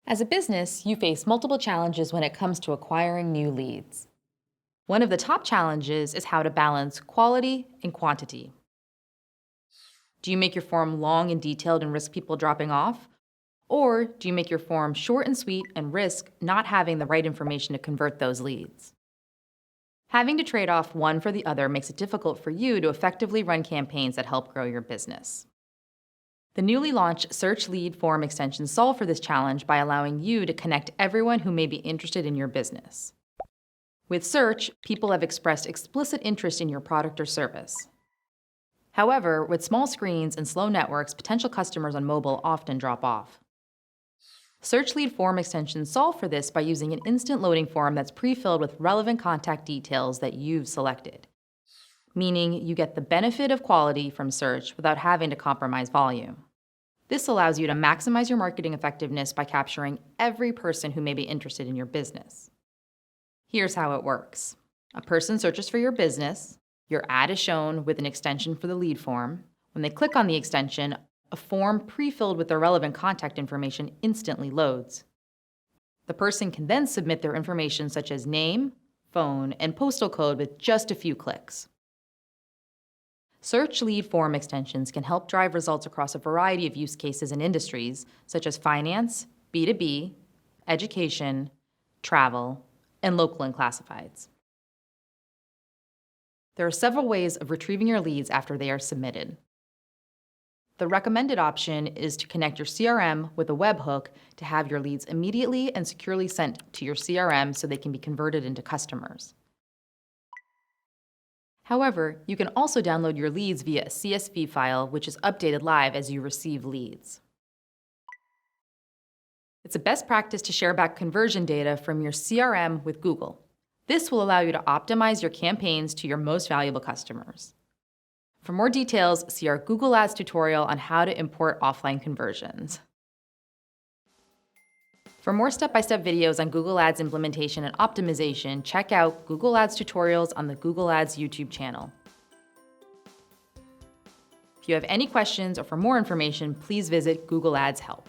As a business, you face multiple challenges when it comes to acquiring new leads. One of the top challenges is how to balance quality and quantity. Do you make your form long and detailed and risk people dropping off? Or do you make your form short and sweet and risk not having the right information to convert those leads? Having to trade off one for the other makes it difficult for you to effectively run campaigns that help grow your business. The newly launched Search Lead Form extensions solve for this challenge by allowing you to connect everyone who may be interested in your business. With Search, people have expressed explicit interest in your product or service. However, with small screens and slow networks, potential customers on mobile often drop off. Search Lead Form extensions solve for this by using an instant loading form that's pre-filled with relevant contact details that you've selected, meaning you get the benefit of quality from search without having to compromise volume. This allows you to maximize your marketing effectiveness by capturing every person who may be interested in your business. Here's how it works. A person searches for your business. Your ad is shown with an extension for the lead form. When they click on the extension, a form pre-filled with their relevant contact information instantly loads. The person can then submit their information such as name, phone, and postal code with just a few clicks. Search Lead Form extensions can help drive results across a variety of use cases and industries, such as finance, B2B, education, travel, and local and classifieds. There are several ways of retrieving your leads after they are submitted. The recommended option is to connect your CRM with a webhook to have your leads immediately and securely sent to your CRM so they can be converted into customers. However, you can also download your leads via a CSV file, which is updated live as you receive leads. It's a best practice to share back conversion data from your CRM with Google. This will allow you to optimize your campaigns to your most valuable customers. For more details, see our Google Ads tutorial on how to import offline conversions. For more step-by-step videos on Google Ads implementation and optimization, check out Google Ads tutorials on the Google Ads YouTube channel. If you have any questions or for more information, please visit Google Ads Help.